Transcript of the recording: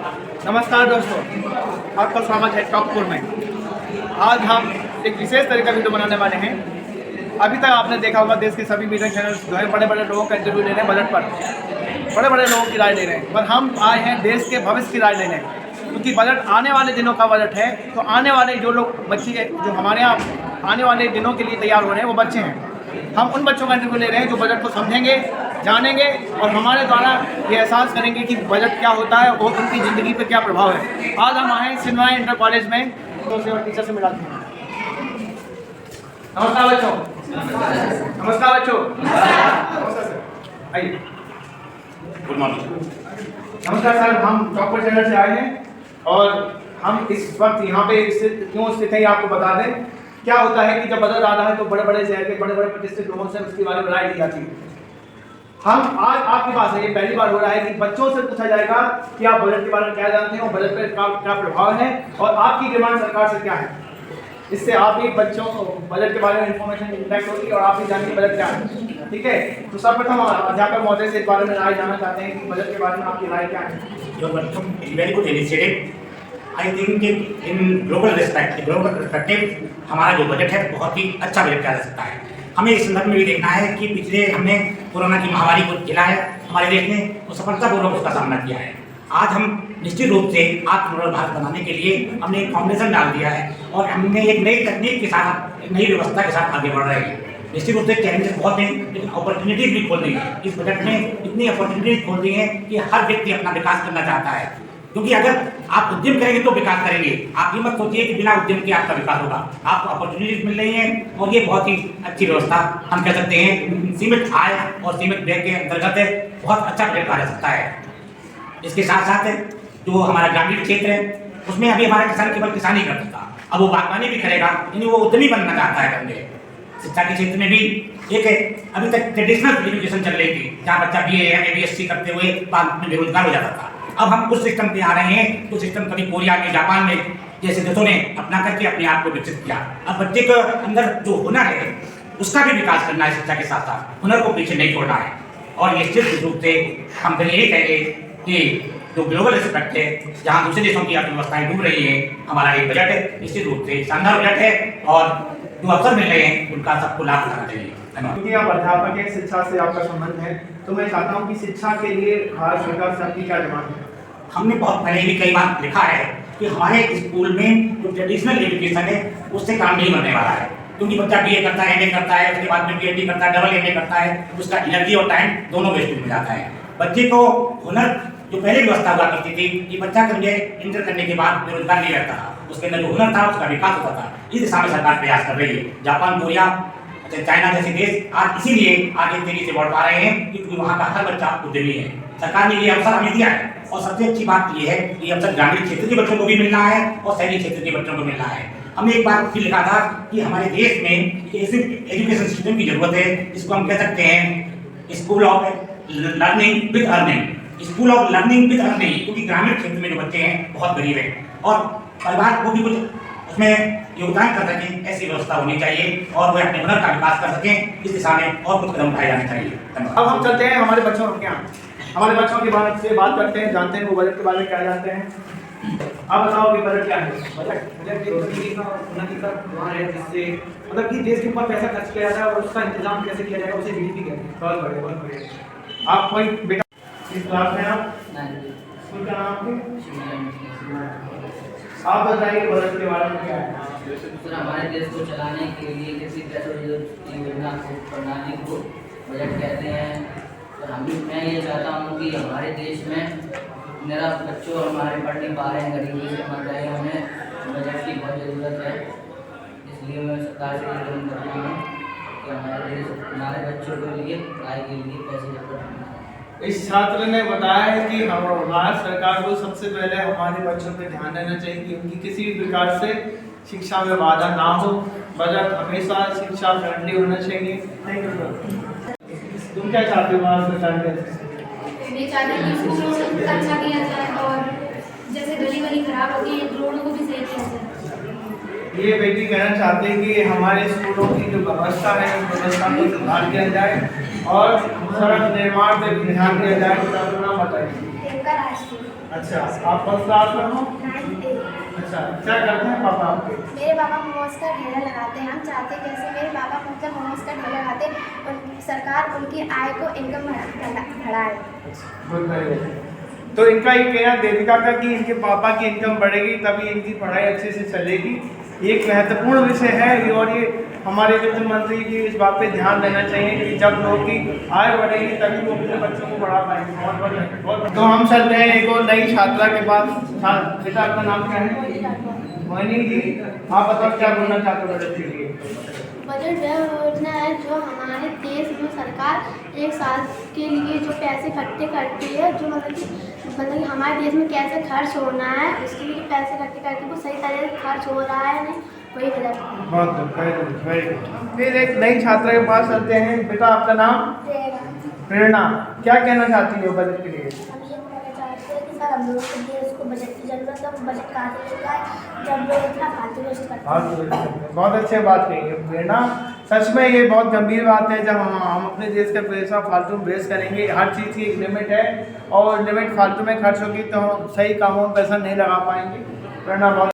नमस्कार दोस्तों, आपका स्वागत है टॉकपुर में। आज हम एक विशेष तरह का वीडियो बनाने वाले हैं। अभी तक आपने देखा होगा देश के सभी मीडिया चैनल्स जो है बड़े बड़े लोगों का इंटरव्यू ले रहे हैं बजट पर, बड़े बड़े लोगों की राय ले रहे हैं। पर हम आए हैं देश के भविष्य की राय लेने, क्योंकि बजट आने वाले दिनों का बजट है। तो आने वाले जो लोग बच्चे जो हमारे यहाँ आने वाले दिनों के लिए तैयार हो रहे हैं वो बच्चे हैं। हम उन बच्चों का इंटरव्यू ले रहे हैं जो बजट को समझेंगे, जानेंगे और हमारे द्वारा ये एहसास करेंगे कि बजट क्या होता है और उनकी ज़िंदगी पर क्या प्रभाव है। आज हम आए सिनवाई इंटर कॉलेज में दोस्तों और टीचर से मिलाते हैं। नमस्कार बच्चों। नमस्कार बच्चों। आइए। Good morning. नमस्कार सर, हम टॉकपुर चैनल से आए हैं और हम इस वक्त यहाँ पे क्यों स्थित है ये आपको बता दें। क्या होता है कि जब बजट आ रहा है तो बड़े बड़े शहर के बड़े बड़े प्रतिष्ठित लोगों से उसके बारे में राय ली जाती है। हम आज आपके पास है, ये पहली बार हो रहा है कि बच्चों से पूछा जाएगा कि आप बजट के बारे में क्या जानते हैं और बजट पर क्या प्रभाव है और आपकी डिमांड सरकार से क्या है। इससे आप भी बच्चों को बजट के बारे में इंफॉर्मेशन इंटरेक्ट होगी और आप भी जानेंगे बजट क्या है। ठीक है, तो सर्वप्रथम अध्यापक महोदय से इस बारे में राय जानना चाहते हैं कि बजट के बारे में आपकी राय क्या है। Very good initiative. I think in global perspective हमारा जो बजट है बहुत ही अच्छा बजट किया जा सकता है। हमें इस संदर्भ में भी देखना है कि पिछले हमने कोरोना की महामारी को झेला है, हमारे देश ने वो सफलतापूर्वक उसका सामना किया है। आज हम निश्चित रूप से आत्मनिर्भर भारत बनाने के लिए हमने एक फाउंडेशन डाल दिया है और हमने एक नई तकनीक के साथ, एक नई व्यवस्था के साथ आगे बढ़ रहे हैं। निश्चित रूप से चैलेंजेस बहुत हैं, लेकिन अपॉर्चुनिटीज भी खोल दी है। इस बजट ने इतनी अपॉर्चुनिटीज खोल दी है कि हर व्यक्ति अपना विकास करना चाहता है, क्योंकि अगर आप उद्यम करेंगे तो विकास करेंगे। आप ये मत सोचिए कि बिना उद्यम के आपका विकास होगा। आपको अपॉर्चुनिटीज मिल रही हैं और ये बहुत ही अच्छी व्यवस्था हम कह सकते हैं। सीमित आय और सीमित व्यय के अंतर्गत बहुत अच्छा बजट कहा जा सकता है। इसके साथ साथ जो हमारा ग्रामीण क्षेत्र है उसमें अभी हमारा किसान केवल किसानी कर सकता, अब वो बागवानी भी करेगा, यानी वो उद्यमी बनना चाहता है बंदे। शिक्षा के क्षेत्र में भी एक अभी तक ट्रेडिशनल एजुकेशन चल रही थी जहाँ बच्चा BA या BSc करते हुए बाद में बेरोजगार हो जाता था। अब हम उस सिस्टम पे आ रहे हैं, तो सिस्टम कभी कोरिया में, जापान में जैसे देशों ने अपना करके अपने आप को विकसित किया। अब बच्चे के अंदर जो हुनर है उसका भी विकास करना है, शिक्षा के साथ साथ हुनर को पीछे नहीं छोड़ना है। और निश्चित रूप से हम फिर यही कहेंगे कि जो ग्लोबल एस्पेक्ट है, जहाँ दूसरे देशों की अर्थव्यवस्थाएं डूब रही है, हमारा एक बजट है निश्चित रूप से शानदार बजट है और जो अवसर मिल रहे हैं उनका सबको लाभ उठाना चाहिए। क्योंकि आप अध्यापक हैं, शिक्षा से आपका संबंध है, तो मैं चाहता हूँ कि शिक्षा के लिए भारत सरकार से आपकी क्या डिमांड है। हमने बहुत पहले भी कई बार लिखा है कि हमारे स्कूल में जो ट्रेडिशनल एजुकेशन है उससे काम नहीं बनने वाला है, क्योंकि बच्चा BA करता है, MA करता है, उसके बाद में PhD करता है, डबल MA करता है, उसका एनर्जी और टाइम दोनों वेस्ट हो जाता है। बच्चे को हुनर जो पहले व्यवस्था हुआ करती थी कि बच्चा कभी इंटर करने के बाद बेरोजगार नहीं रहता था, उसके अंदर जो हुनर था उसका विकास होता था। इस दिशा में सरकार प्रयास कर रही है। जापान, कोरिया, चाइना जैसे देश आज इसीलिए आगे तेजी से बढ़ पा रहे हैं क्योंकि वहाँ का हर बच्चा उद्यमी है। सरकार ने ये अवसर हमें दिया है और सबसे अच्छी बात ये है कि ये अवसर ग्रामीण क्षेत्र के बच्चों को भी मिलना है और शहरी क्षेत्र के बच्चों को मिलना है। हमने एक बार फिर लिखा था कि हमारे देश में ऐसे एजुकेशन सिस्टम की जरूरत है, इसको हम कह सकते हैं school of learning with earning. School of learning with earning, क्योंकि ग्रामीण क्षेत्र में जो बच्चे हैं बहुत गरीब हैं और परिवार को भी कुछ उसमें योगदान कर सकें, ऐसी व्यवस्था होनी चाहिए और वे अपने हुनर का विकास कर सकें। इस दिशा में और कुछ कदम उठाए जाने चाहिए। अब हम चलते हैं हमारे बच्चों के यहाँ, हमारे बच्चों के बारे से बात करते हैं, जानते हैं वो बजट के बारे में क्या जानते हैं। आप बताओ कि बजट क्या है। बजट उन्नति का प्लान है जिससे मतलब कि देश के ऊपर पैसा खर्च किया जाता है और उसका इंतजाम कैसे किया जाएगा, उसे GDP कहते हैं। बहुत बढ़िया, बहुत बढ़िया। आप कोई बेटा इस क्लास में आप स्कूल का नाम आप बताइए बजट के बारे में क्या है। सर, हमारे देश को चलाने के लिए किसी योजना को प्रणाली को बजट कहते हैं। और मैं ये चाहता हूँ कि हमारे देश में मेरा बच्चों हमारे पढ़ नहीं पा रहे हैं, गरीबी से मर रहे हैं, उन्हें बजट की बहुत ज़रूरत है। इसलिए मैं सरकार से निवेदन करता हूँ कि हमारे बच्चों के लिए पढ़ाई के लिए पैसे जरूरत है। इस छात्र ने बताया है कि भारत सरकार को सबसे पहले हमारे बच्चों पे ध्यान देना चाहिए कि उनकी किसी भी प्रकार से शिक्षा में बाधा ना हो। बजट हमेशा शिक्षा फ्रेंडली होना चाहिए। Thank you sir. तुम क्या चाहते हो भारत सरकार के? मैं चाहती हूँ कि स्कूलों को अच्छा किया जाए और जैसे गली गली खराब होती है रोडों को भी सही किया जाए। ये बेटी कहना चाहते हैं कि हमारे स्कूलों की जो व्यवस्था है उस व्यवस्था को सुधार किया जाए और सड़क निर्माण पे ध्यान दिया जाए। नाम बताइए। इनका राष्ट्रीय अच्छा, आप फर्स्ट क्लास में हो? 9th A। अच्छा, क्या करते हैं पापा आपके? मेरे पापा मोमोज का ठेला लगाते हैं। हम चाहते हैं कैसे मेरे पापा मतलब मोमोज का ठेला लगाते हैं और सरकार उनकी आय को इनकम बढ़ाए। Good, very good. तो इनका ये कहना देविका का कि इनके पापा की इनकम बढ़ेगी तभी इनकी पढ़ाई अच्छे से चलेगी, एक महत्वपूर्ण विषय है। और ये हमारे वित्त मंत्री जी इस बात पे ध्यान देना चाहिए कि जब लोगों की आय बढ़ेगी तभी वो अपने बच्चों को पढ़ा पाएंगे। बहुत। तो हम चलते हैं एक और नई छात्रा के पास। हाँ बेटा, आपका नाम क्या है? मोहिनी जी, आप बताओ क्या बोलना चाहते हो बजट के लिए? बजट वह योजना है जो हमारे देश में सरकार एक साल के लिए जो पैसे इकट्ठे करती है, जो मतलब कि हमारे देश में कैसे खर्च होना है उसके लिए पैसे इकट्ठे करके वो सही तरह से खर्च हो रहा है नहीं, वही बजट है। बहुत गुड, वेरी गुड। फिर एक नई छात्रा के पास चलते हैं। बेटा, आपका नाम? प्रेरणा, क्या कहना चाहती हो बजट के लिए? हम ये कहना चाहते हैं कि सर हम लोग के देश को बजट की जरूरत है। बजट कहाँ से मिलता है जब लोग इतना फालतू वेस्ट करते हैं। बहुत अच्छी बात कही है प्रेरणा। सच में ये बहुत गंभीर बात है। जब हम अपने देश का पैसा फालतू में वेस्ट करेंगे, हर चीज़ की एक लिमिट है और लिमिट फालतू में खर्च होगी तो हम सही कामों में पैसा नहीं लगा पाएंगे। प्रेरणा बहुत